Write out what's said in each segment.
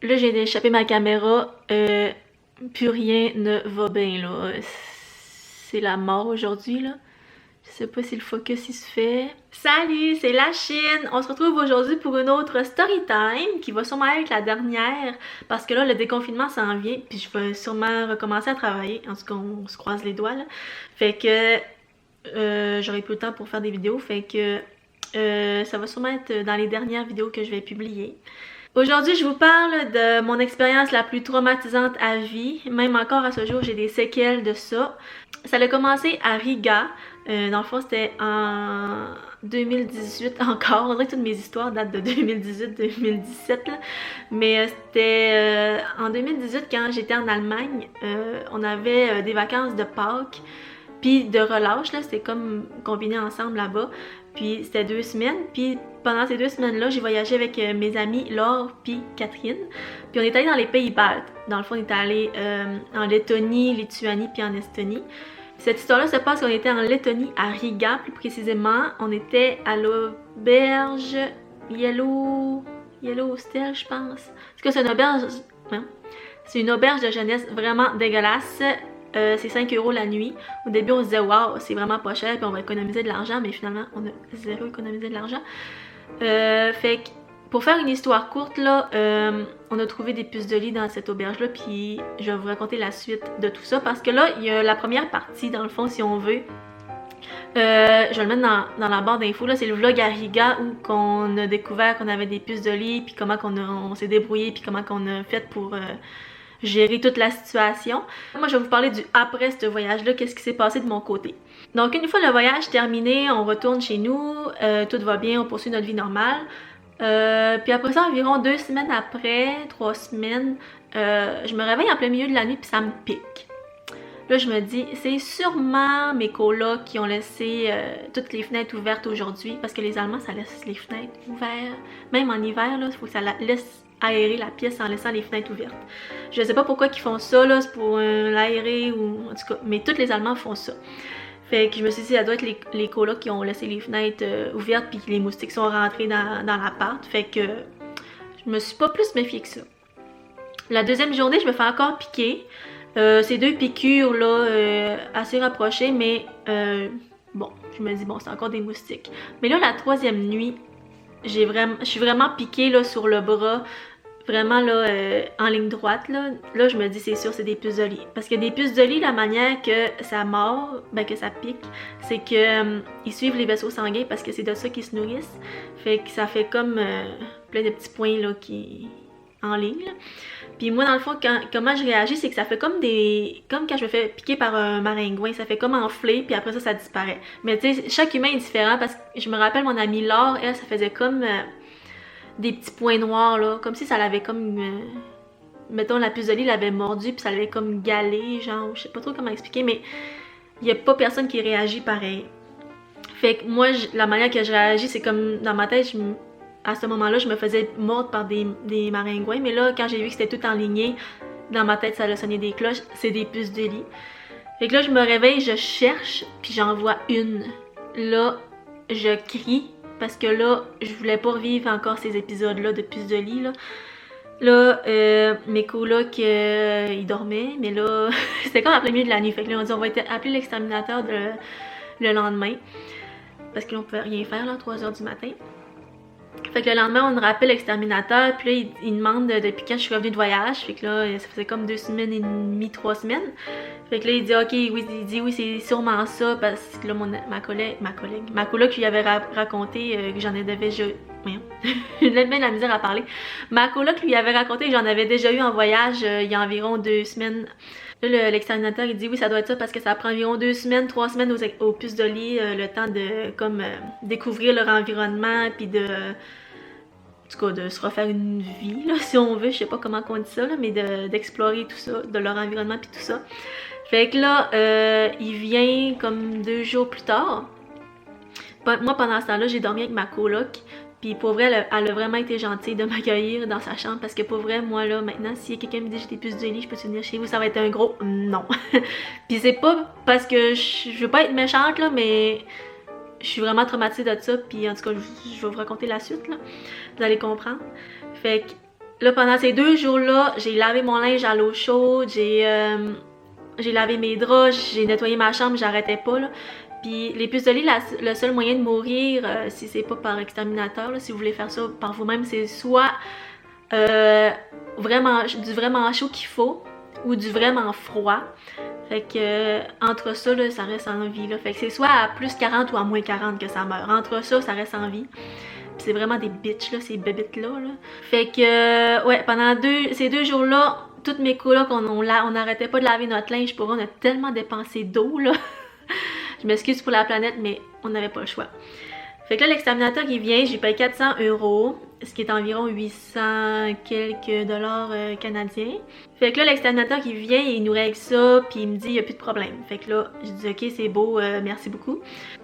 là j'ai échappé ma caméra, plus rien ne va bien là. C'est la mort aujourd'hui là. Je sais pas si le focus il se fait. Salut, c'est la Chine! On se retrouve aujourd'hui pour une autre story time qui va sûrement être la dernière parce que là le déconfinement s'en vient puis je vais sûrement recommencer à travailler. En tout cas, on se croise les doigts là. Fait que j'aurai plus le temps pour faire des vidéos. Fait que ça va sûrement être dans les dernières vidéos que je vais publier. Aujourd'hui, je vous parle de mon expérience la plus traumatisante à vie. Même encore à ce jour, j'ai des séquelles de ça. Ça a commencé à Riga. Dans le fond, c'était en 2018 encore. On dirait que toutes mes histoires datent de 2018-2017. Mais c'était en 2018, quand j'étais en Allemagne, on avait des vacances de Pâques. Puis de relâche, là, c'était comme combiné ensemble là-bas. Puis c'était 2 semaines. Puis pendant ces 2 semaines-là, j'ai voyagé avec mes amis Laure puis Catherine. Puis on est allé dans les pays baltes. Dans le fond, on est allé en Lettonie, Lituanie puis en Estonie. Cette histoire-là se passe qu'on était en Lettonie, à Riga plus précisément. On était à l'auberge Yellowstone, je pense. Est-ce que c'est une auberge? Non. C'est une auberge de jeunesse vraiment dégueulasse. C'est 5 € la nuit. Au début, on se disait, waouh, c'est vraiment pas cher, puis on va économiser de l'argent, mais finalement, on a zéro économisé de l'argent. Fait que, pour faire une histoire courte, là, on a trouvé des puces de lit dans cette auberge-là, puis je vais vous raconter la suite de tout ça, parce que là, il y a la première partie, dans le fond, si on veut. Je vais le mettre dans la barre d'infos, là, c'est le vlog à Riga où qu'on a découvert qu'on avait des puces de lit, puis comment on s'est débrouillé, puis comment qu'on a fait pour gérer toute la situation. Moi, je vais vous parler du après ce voyage-là, qu'est-ce qui s'est passé de mon côté. Donc, une fois le voyage terminé, on retourne chez nous, tout va bien, on poursuit notre vie normale. Puis après ça, environ 2 semaines après, 3 semaines, je me réveille en plein milieu de la nuit puis ça me pique. Là, je me dis, c'est sûrement mes colocs qui ont laissé toutes les fenêtres ouvertes aujourd'hui, parce que les Allemands, ça laisse les fenêtres ouvertes. Même en hiver, là, il faut que ça laisse aérer la pièce en laissant les fenêtres ouvertes. Je sais pas pourquoi ils font ça, là, c'est pour l'aérer ou en tout cas, mais tous les Allemands font ça. Fait que je me suis dit, ça doit être les colocs qui ont laissé les fenêtres ouvertes puis que les moustiques sont rentrés dans l'appart. Fait que je me suis pas plus méfiée que ça. La deuxième journée, je me fais encore piquer. C'est 2 piqûres là, assez rapprochées, mais bon, je me dis, bon, c'est encore des moustiques. Mais là, la 3e nuit, je suis vraiment piquée là, sur le bras. Vraiment là, en ligne droite, là je me dis c'est sûr c'est des puces de lit. Parce que des puces de lit, la manière que ça mord, ben que ça pique, c'est que ils suivent les vaisseaux sanguins parce que c'est de ça qu'ils se nourrissent. Fait que ça fait comme plein de petits points là qui en ligne. Là. Puis moi dans le fond, comment je réagis, c'est que ça fait comme comme quand je me fais piquer par un maringouin, ça fait comme enfler, puis après ça disparaît. Mais tu sais, chaque humain est différent parce que je me rappelle mon amie Laure, elle, ça faisait comme des petits points noirs là, comme si ça l'avait comme mettons la puce de lit l'avait mordu puis ça l'avait comme galé, genre je sais pas trop comment expliquer, mais il y a pas personne qui réagit pareil. Fait que moi la manière que je réagis, c'est comme dans ma tête, à ce moment-là je me faisais mordre par des maringouins, mais là quand j'ai vu que c'était tout en lignée, dans ma tête ça a sonné des cloches, c'est des puces de lit. Fait que là je me réveille, je cherche puis j'en vois une. Là je crie parce que là, je voulais pas revivre encore ces épisodes-là de puces de lit. Là, mes colocs, ils dormaient, mais là, c'était comme en plein milieu de la nuit. Fait que là, on dit, on va appeler l'exterminateur le lendemain. Parce que là, on pouvait rien faire, là, 3 h du matin. Fait que le lendemain, on rappelle l'exterminateur, puis là, il demande depuis quand je suis revenue de voyage. Fait que là, ça faisait comme 2 semaines et demie, 3 semaines. Fait que là, il dit, ok, oui, c'est sûrement ça, parce que là, ma coloc lui avait raconté que j'en ai déjà eu. J'ai même la misère à parler. Ma coloc lui avait raconté que j'en avais déjà eu en voyage il y a environ 2 semaines. Là, l'exterminateur, il dit, oui, ça doit être ça, parce que ça prend environ 2 semaines, 3 semaines aux puces de lit, le temps de, comme, découvrir leur environnement, puis de... En tout cas, de se refaire une vie, là, si on veut, je sais pas comment on dit ça, là, mais d'explorer tout ça, de leur environnement puis tout ça. Fait que là, il vient comme 2 jours plus tard. Moi, pendant ce temps-là, j'ai dormi avec ma coloc. Puis pour vrai, elle a vraiment été gentille de m'accueillir dans sa chambre. Parce que pour vrai, moi là, maintenant, si quelqu'un me dit j'ai des puces de lit, je peux venir chez vous, ça va être un gros non. Puis c'est pas parce que je veux pas être méchante, là, mais... Je suis vraiment traumatisée de ça, puis en tout cas, je vais vous raconter la suite, là. Vous allez comprendre. Fait que là, pendant ces 2 jours-là, j'ai lavé mon linge à l'eau chaude, j'ai lavé mes draps, j'ai nettoyé ma chambre, j'arrêtais pas, là. Puis les puces de lit, le seul moyen de mourir, si c'est pas par exterminateur, là, si vous voulez faire ça par vous-même, c'est soit du vraiment chaud qu'il faut ou du vraiment froid. Fait que entre ça, là, ça reste en vie. Là. Fait que c'est soit à plus 40 ou à moins 40 que ça meurt. Entre ça, ça reste en vie. Puis c'est vraiment des bitches, là, ces bébites-là. Là. Fait que, ouais, pendant ces 2 jours-là, toutes mes colocs, on n'arrêtait pas de laver notre linge. Pour eux, on a tellement dépensé d'eau, là. Je m'excuse pour la planète, mais on n'avait pas le choix. Fait que là, l'exterminateur qui vient, j'ai payé 400 €, ce qui est environ 800 quelques dollars canadiens. Fait que là, l'exterminateur qui vient, il nous règle ça, puis il me dit, il n'y a plus de problème. Fait que là, je dis, ok, c'est beau, merci beaucoup.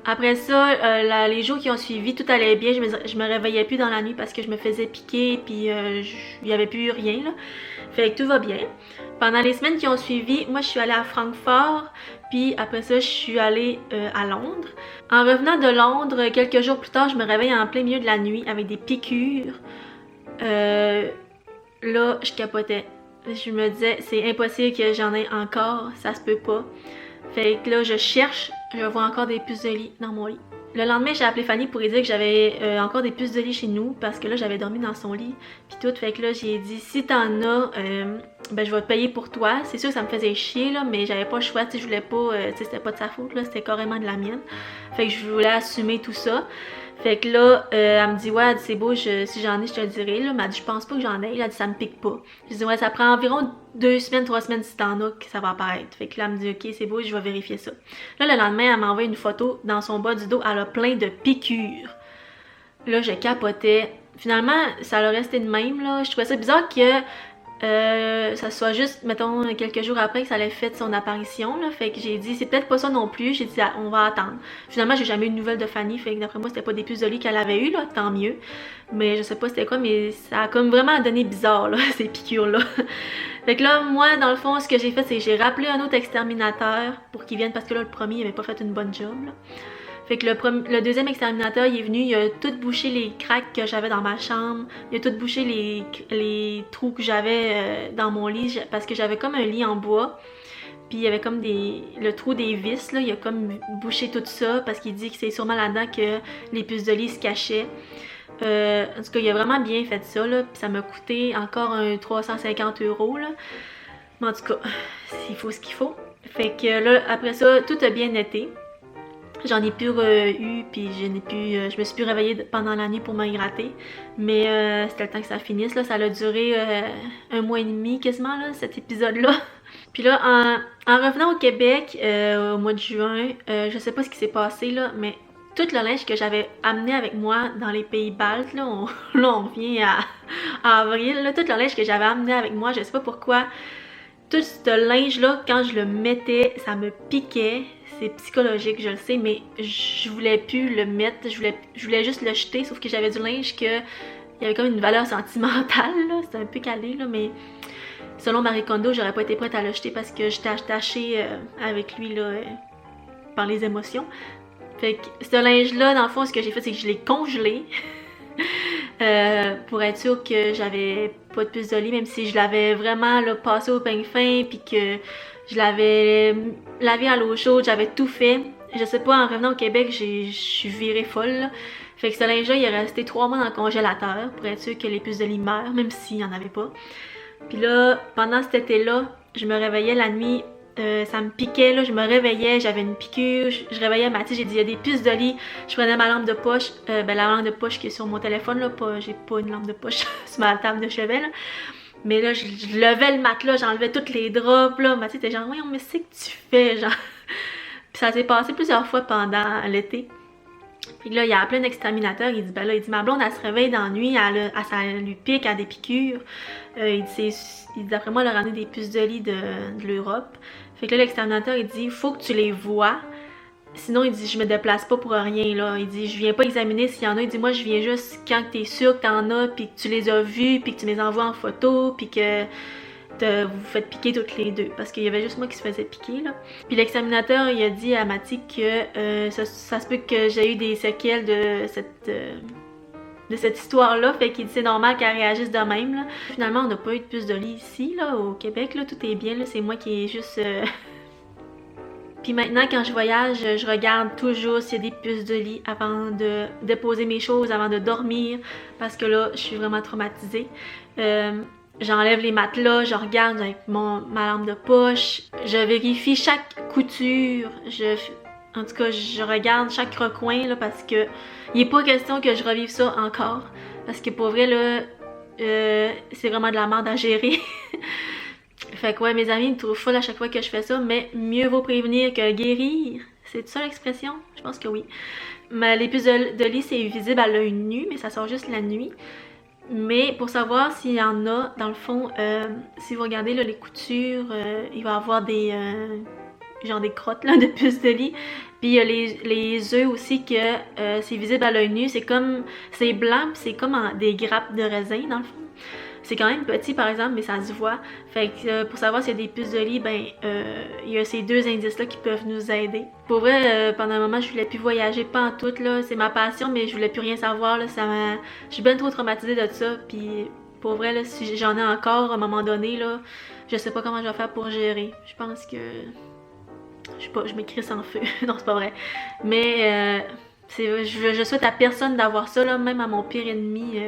Après ça, les jours qui ont suivi, tout allait bien. Je me réveillais plus dans la nuit parce que je me faisais piquer, puis il n'y avait plus rien, là. Fait que tout va bien. Pendant les semaines qui ont suivi, moi, je suis allée à Francfort, puis après ça, je suis allée à Londres. En revenant de Londres, quelques jours plus tard, je me réveille en plein milieu de la nuit avec des piqûres. Là, je capotais. Je me disais, c'est impossible que j'en ai encore, ça se peut pas. Fait que là, je cherche, je vois encore des puces de lit dans mon lit. Le lendemain, j'ai appelé Fanny pour lui dire que j'avais encore des puces de lit chez nous parce que là, j'avais dormi dans son lit. Puis tout, fait que là, j'ai dit, si t'en as, ben je vais te payer pour toi. C'est sûr que ça me faisait chier, là, mais j'avais pas le choix, tu sais, je voulais pas, tu sais, c'était pas de sa faute, là, c'était carrément de la mienne. Fait que je voulais assumer tout ça. Fait que là, elle me dit, ouais, c'est beau, si j'en ai, je te le dirai, là. Mais elle dit, je pense pas que j'en ai. Elle a dit, ça me pique pas. Je dis, ouais, ça prend environ 2 semaines, 3 semaines si t'en as que ça va apparaître. Fait que là, elle me dit, ok, c'est beau, je vais vérifier ça. Là, le lendemain, elle m'a envoyé une photo dans son bas du dos, elle a plein de piqûres. Là, je capotais. Finalement, ça a resté de même, là. Je trouvais ça bizarre que ça soit juste, mettons, quelques jours après que ça allait fait son apparition, là. Fait que j'ai dit, c'est peut-être pas ça non plus. J'ai dit, ah, on va attendre. Finalement, j'ai jamais eu de nouvelles de Fanny. Fait que d'après moi, c'était pas des puces de lit qu'elle avait eu, là. Tant mieux. Mais je sais pas c'était quoi, mais ça a comme vraiment donné bizarre, là, ces piqûres-là. Fait que là, moi, dans le fond, ce que j'ai fait, c'est que j'ai rappelé un autre exterminateur pour qu'il vienne parce que là, le premier, il avait pas fait une bonne job, là. Fait que le deuxième exterminateur, il est venu, il a tout bouché les cracks que j'avais dans ma chambre. Il a tout bouché les trous que j'avais dans mon lit parce que j'avais comme un lit en bois. Puis il y avait comme le trou des vis, là, il a comme bouché tout ça parce qu'il dit que c'est sûrement là-dedans que les puces de lit se cachaient. En tout cas, il a vraiment bien fait ça, là, puis ça m'a coûté encore 350 €, là. Mais en tout cas, il faut ce qu'il faut. Fait que là, après ça, tout a bien été. J'en ai plus eu, puis je me suis plus réveillée pendant la nuit pour me gratter. Mais c'était le temps que ça finisse, là. Ça a duré 1 mois et demi quasiment, là, cet épisode-là. Puis là, en revenant au Québec, au mois de juin, je sais pas ce qui s'est passé, là, mais tout le linge que j'avais amené avec moi dans les pays baltes, là, on revient à avril, là, tout le linge que j'avais amené avec moi, je sais pas pourquoi, tout ce linge-là, quand je le mettais, ça me piquait. C'est psychologique, je le sais, mais je voulais plus le mettre, je voulais juste le jeter, sauf que j'avais du linge que il y avait comme une valeur sentimentale, là, c'était un peu calé, là, mais selon Marie Kondo, j'aurais pas été prête à le jeter parce que j'étais attachée avec lui, là, par les émotions. Fait que ce linge-là, dans le fond, ce que j'ai fait, c'est que je l'ai congelé pour être sûre que j'avais pas de puce de lit, même si je l'avais vraiment là, passé au peigne fin, puis que je l'avais lavé à l'eau chaude, j'avais tout fait. Je sais pas, en revenant au Québec, je suis virée folle, là. Fait que ce linge-là, il est resté 3 mois dans le congélateur pour être sûr que les puces de lit meurent, même s'il n'y en avait pas. Puis là, pendant cet été-là, je me réveillais la nuit, ça me piquait, là, je me réveillais, j'avais une piqûre, je réveillais Mathis, j'ai dit il y a des puces de lit, je prenais ma lampe de poche, la lampe de poche qui est sur mon téléphone, là, j'ai pas une lampe de poche sur ma table de chevet, là. Mais là, je levais le matelas, j'enlevais toutes les draps, là, Mathis était genre, oui, mais c'est que tu fais, genre. Puis ça s'est passé plusieurs fois pendant l'été. Puis là, il y a appelé un exterminateur, il dit, ben là, il dit, ma blonde, elle se réveille dans la nuit, ça lui pique, elle a des piqûres. Il dit, d'après moi, elle a ramené des puces de lit de l'Europe. Fait que là, l'exterminateur, il dit, faut que tu les vois. Sinon, il dit, je me déplace pas pour rien, là. Il dit, je viens pas examiner s'il y en a. Il dit, moi, je viens juste quand t'es sûr que t'en as, puis que tu les as vus, puis que tu me les envoies en photo, puis que vous vous faites piquer toutes les deux. Parce qu'il y avait juste moi qui se faisait piquer, là. Puis l'exterminateur, il a dit à Mathie que ça se peut que j'ai eu des séquelles de cette cette histoire-là, fait qu'il dit c'est normal qu'elle réagisse de même, là. Finalement, on n'a pas eu de puce de lit ici, là, au Québec, là, tout est bien, là, c'est moi qui est juste... Puis maintenant, quand je voyage, je regarde toujours s'il y a des puces de lit avant de déposer mes choses, avant de dormir, parce que là, je suis vraiment traumatisée. J'enlève les matelas, je regarde avec ma lampe de poche, je vérifie chaque couture, en tout cas, je regarde chaque recoin, là, parce que il n'est pas question que je revive ça encore, parce que pour vrai, là, c'est vraiment de la merde à gérer. Fait que ouais, mes amis me trouvent folle à chaque fois que je fais ça, mais mieux vaut prévenir que guérir. C'est ça l'expression? Je pense que oui. Mais les puces de lit, c'est visible à l'œil nu, mais ça sort juste la nuit. Mais pour savoir s'il y en a, dans le fond, si vous regardez là, les coutures, il va y avoir des genre des crottes là, de puces de lit. Puis il y a les œufs aussi que c'est visible à l'œil nu. C'est comme, c'est blanc, puis c'est comme des grappes de raisin dans le fond. C'est quand même petit par exemple, mais ça se voit. Fait que pour savoir s'il y a des puces de lit, ben il y a ces deux indices-là qui peuvent nous aider. Pour vrai, pendant un moment, je voulais plus voyager, pas en tout, là. C'est ma passion, mais je voulais plus rien savoir, là. Je suis bien trop traumatisée de ça, puis pour vrai, là, si j'en ai encore à un moment donné, là, je sais pas comment je vais faire pour gérer. Je pense que... Je sais pas, je m'écris sans feu. Non, c'est pas vrai. Mais je souhaite à personne d'avoir ça, là, même à mon pire ennemi.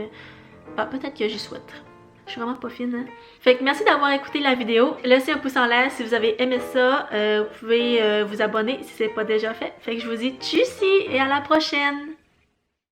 Peut-être que j'y souhaite. Je suis vraiment pas fine, hein? Fait que merci d'avoir écouté la vidéo. Laissez un pouce en l'air si vous avez aimé ça. Vous pouvez vous abonner si c'est pas déjà fait. Fait que je vous dis tchuss et à la prochaine!